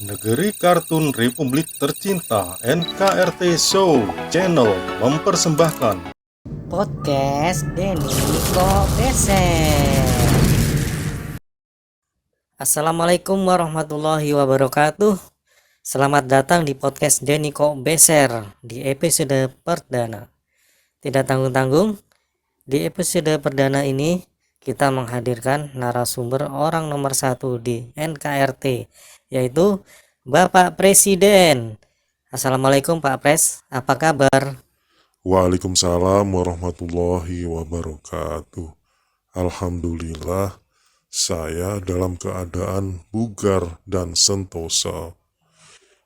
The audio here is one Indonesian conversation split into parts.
Negeri Kartun Republik Tercinta NKRT Show Channel mempersembahkan Podcast Denny Kok Beser. Assalamualaikum warahmatullahi wabarakatuh. Selamat datang di podcast Denny Kok Beser di episode perdana. Tidak tanggung-tanggung, di episode perdana ini kita menghadirkan narasumber orang nomor 1 di NKRT, yaitu Bapak Presiden. Assalamualaikum Pak Pres, apa kabar? Waalaikumsalam warahmatullahi wabarakatuh. Alhamdulillah, saya dalam keadaan bugar dan sentosa.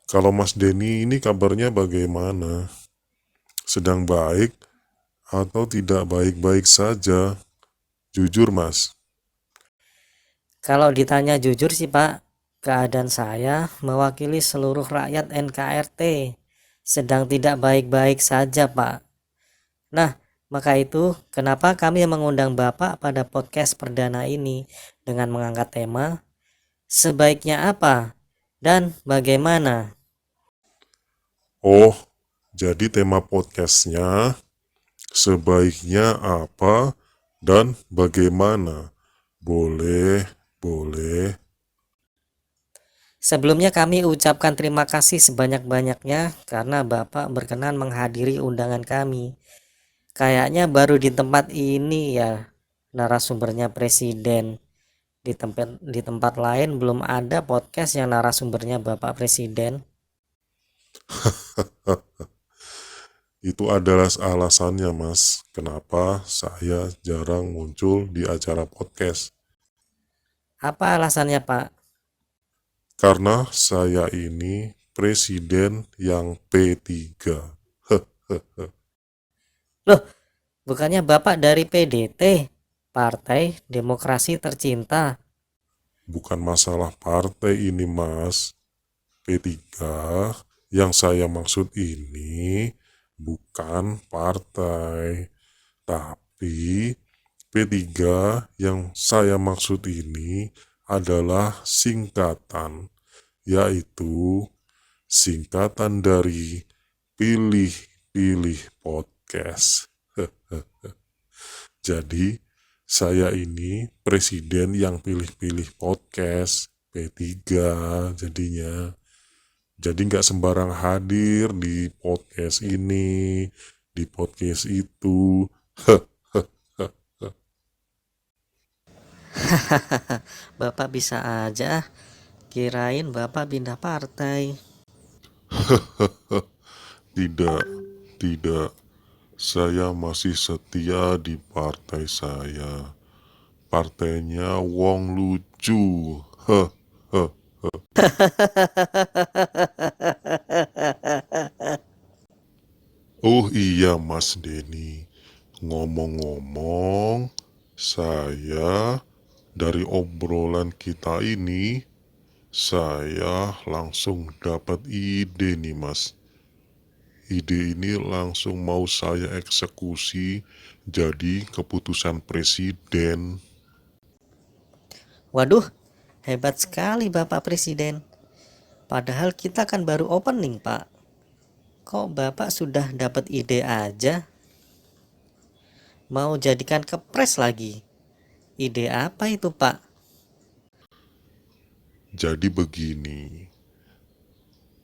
Kalau Mas Denny ini kabarnya bagaimana? Sedang baik atau tidak baik-baik saja? Jujur, Mas. Kalau ditanya jujur sih Pak, keadaan saya mewakili seluruh rakyat NKRT sedang tidak baik-baik saja Pak. Nah, maka itu kenapa kami mengundang Bapak pada podcast perdana ini dengan mengangkat tema sebaiknya apa dan bagaimana. Oh, jadi tema podcastnya sebaiknya apa dan bagaimana? Boleh, boleh. Sebelumnya kami ucapkan terima kasih sebanyak-banyaknya karena Bapak berkenan menghadiri undangan kami. Kayaknya baru di tempat ini ya narasumbernya presiden. Di tempat lain belum ada podcast yang narasumbernya Bapak Presiden. Itu adalah alasannya, Mas, kenapa saya jarang muncul di acara podcast. Apa alasannya, Pak? Karena saya ini presiden yang P3. Loh, bukannya Bapak dari PDT, Partai Demokrasi Tercinta. Bukan masalah partai ini, Mas. P3 yang saya maksud ini bukan partai, tapi P3 yang saya maksud ini adalah singkatan, yaitu singkatan dari pilih-pilih podcast. Jadi, saya ini presiden yang pilih-pilih podcast P3 jadinya. Jadi nggak sembarang hadir di podcast ini, di podcast itu. Bapak bisa aja kirain Bapak pindah partai. Tidak, tidak. Saya masih setia di partai saya. Partainya Wong Lucu. Heh. Oh iya, Mas Denny. Ngomong-ngomong, saya dari obrolan kita ini, saya langsung dapat ide nih, Mas. Ide ini langsung mau saya eksekusi jadi keputusan presiden. Waduh, hebat sekali Bapak Presiden. Padahal kita kan baru opening, Pak. Kok Bapak sudah dapat ide aja? Mau jadikan kepres lagi. Ide apa itu, Pak? Jadi begini,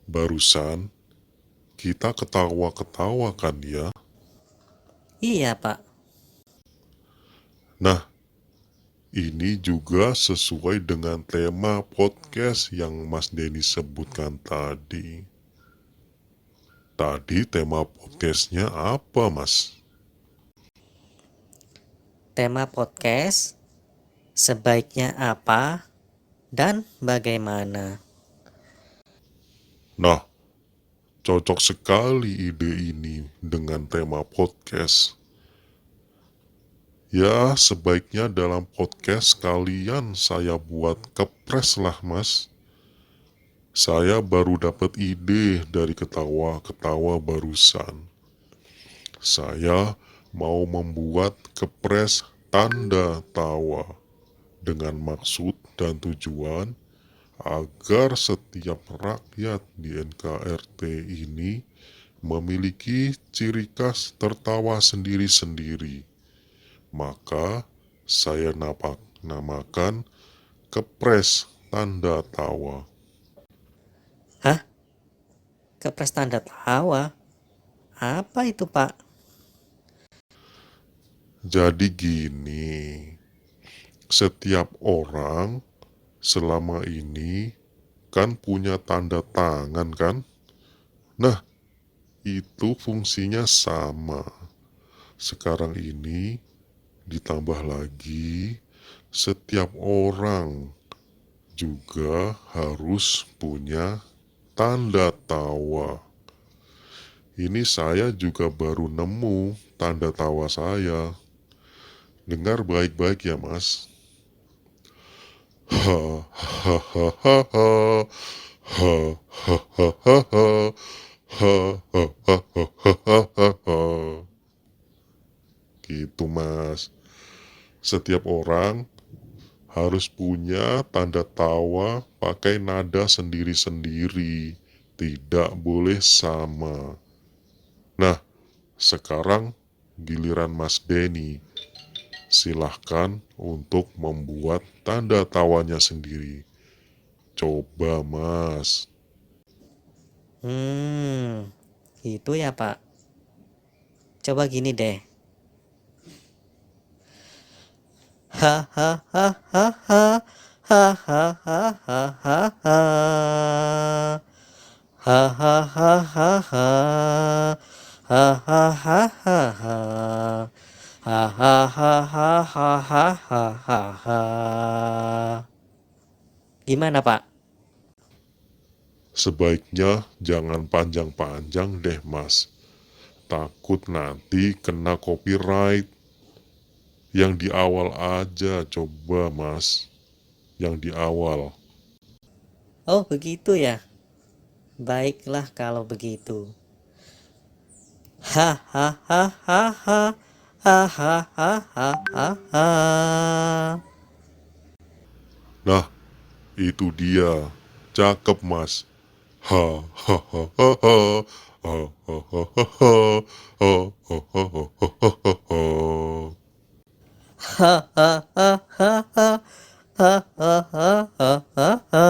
barusan kita ketawa-ketawa kan ya? Iya, Pak. Nah, ini juga sesuai dengan tema podcast yang Mas Denny sebutkan tadi. Tadi tema podcastnya apa, Mas? Tema podcast sebaiknya apa dan bagaimana. Nah, cocok sekali ide ini dengan tema podcast. Ya, sebaiknya dalam podcast kalian saya buat kepres lah, Mas. Saya baru dapat ide dari ketawa-ketawa barusan. Saya mau membuat kepres tanda tawa dengan maksud dan tujuan agar setiap rakyat di NKRT ini memiliki ciri khas tertawa sendiri-sendiri. Maka saya namakan kepres tanda tawa. Hah? Kepres tanda tawa? Apa itu, Pak? Jadi gini, setiap orang selama ini kan punya tanda tangan kan? Nah, itu fungsinya sama. Sekarang ini ditambah lagi, setiap orang juga harus punya tanda tawa. Ini saya juga baru nemu tanda tawa saya. Dengar baik-baik ya, Mas. Ha ha ha ha ha ha ha ha ha ha ha ha ha ha ha ha. Gitu, Mas. Setiap orang harus punya tanda tawa pakai nada sendiri-sendiri, tidak boleh sama. Nah, sekarang giliran Mas Denny. Silahkan untuk membuat tanda tawanya sendiri. Coba, Mas. Gitu ya, Pak. Coba gini deh. Ha ha ha ha ha ha ha ha ha ha ha. Ha ha ha ha ha. Ha ha ha ha ha. Ha ha ha ha ha ha ha ha ha. Gimana, Pak? Sebaiknya jangan panjang-panjang deh, Mas. Takut nanti kena copyright. Yang di awal aja coba, Mas. Yang di awal. Oh, begitu ya. Baiklah kalau begitu. Ha ha ha ha ha. Ha ha ha ha ha ha. Nah, itu dia. Cakep, Mas. Ha ha ha ha ha. Ha ha ha ha ha. Ha ha ha ha ha ha ha. Ha ha ha ha ha. Ha ha ha ha ha ha.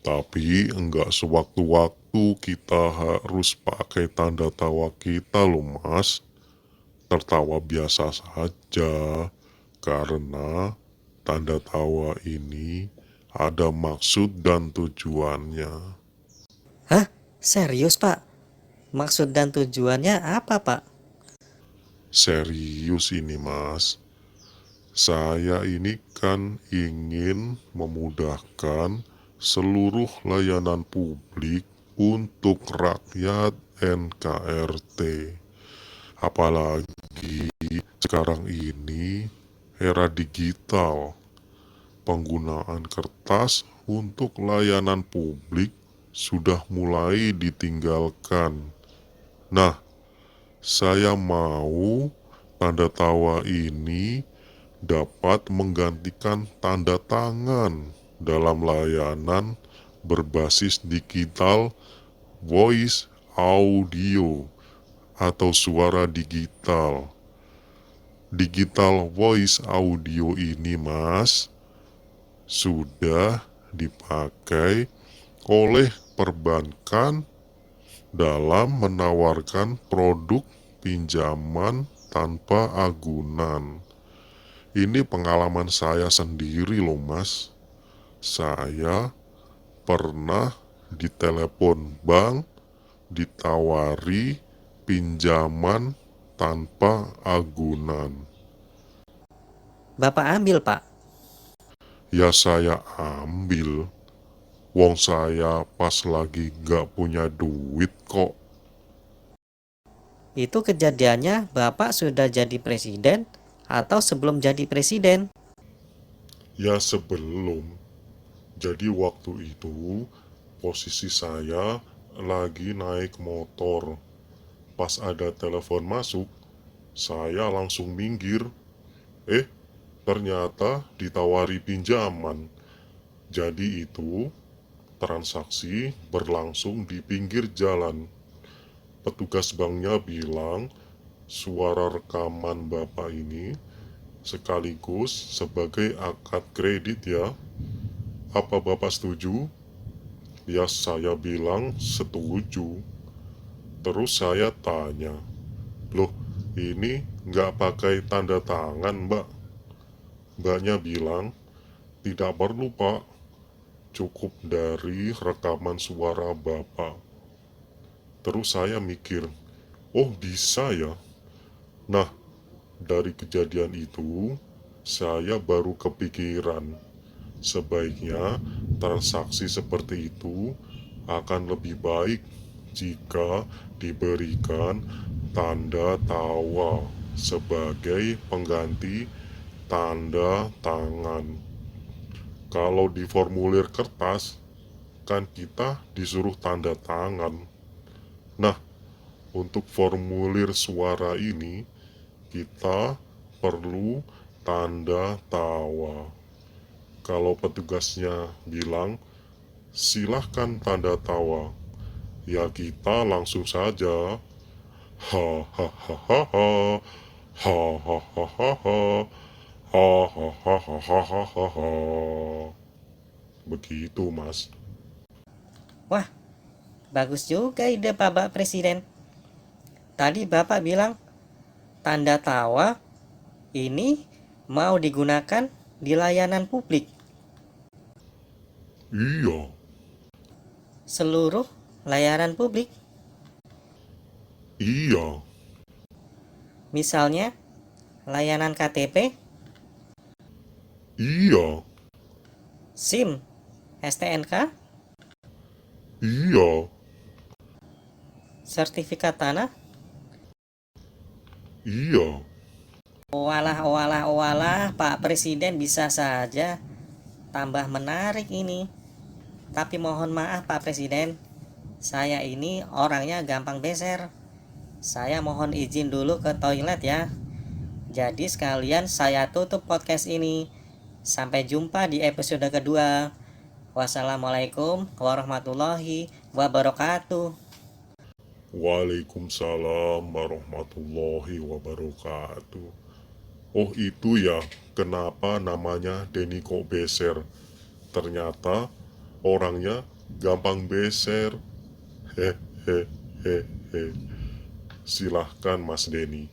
Tapi enggak sewaktu-waktu kita harus pakai tanda tawa kita loh, Mas. Tertawa biasa saja, karena tanda tawa ini ada maksud dan tujuannya. Hah? Serius, Pak? Maksud dan tujuannya apa, Pak? Serius ini, Mas. Saya ini kan ingin memudahkan seluruh layanan publik untuk rakyat NKRT. Apalagi sekarang ini era digital, penggunaan kertas untuk layanan publik sudah mulai ditinggalkan. Nah, saya mau tanda tawa ini dapat menggantikan tanda tangan dalam layanan berbasis digital voice audio atau suara digital. Digital voice audio ini, Mas, sudah dipakai oleh perbankan dalam menawarkan produk pinjaman tanpa agunan. Ini pengalaman saya sendiri loh, Mas. Saya pernah ditelepon bank ditawari pinjaman tanpa agunan. Bapak ambil, Pak. Ya saya ambil. Wong saya pas lagi gak punya duit kok. Itu kejadiannya Bapak sudah jadi presiden atau sebelum jadi presiden? Ya sebelum. Jadi waktu itu posisi saya lagi naik motor. Pas ada telepon masuk, saya langsung minggir. ternyata ditawari pinjaman. Jadi itu transaksi berlangsung di pinggir jalan. Petugas banknya bilang suara rekaman Bapak ini sekaligus sebagai akad kredit ya. Apa Bapak setuju? Ya saya bilang setuju. Terus saya tanya, loh ini nggak pakai tanda tangan Mbak? Mbaknya bilang, tidak perlu Pak, cukup dari rekaman suara Bapak. Terus saya mikir, oh bisa ya? Nah, dari kejadian itu, saya baru kepikiran, sebaiknya transaksi seperti itu akan lebih baik jika diberikan tanda tawa sebagai pengganti tanda tangan. Kalau di formulir kertas, kan kita disuruh tanda tangan. Nah, untuk formulir suara ini, kita perlu tanda tawa. Kalau petugasnya bilang, silahkan tanda tawa, ya kita langsung saja. Ha ha ha ha ha. Ha ha ha ha ha. Ha ha ha ha ha ha ha ha. Begitu, Mas. Wah, bagus juga ide Bapak Presiden. Tadi Bapak bilang tanda tawa ini mau digunakan di layanan publik. Iya, Seluruh layanan publik. iya, Misalnya layanan KTP, iya, SIM, STNK, iya, sertifikat tanah. iya. Owalah, Pak Presiden bisa saja tambah menarik ini. Tapi mohon maaf Pak Presiden, saya ini orangnya gampang beser. Saya mohon izin dulu ke toilet ya. Jadi sekalian saya tutup podcast ini. Sampai jumpa di episode kedua. Wassalamualaikum warahmatullahi wabarakatuh. Waalaikumsalam warahmatullahi wabarakatuh. Oh itu ya, kenapa namanya Denny kok beser? Ternyata orangnya gampang beser. Hehehehe. Silahkan Mas Denny.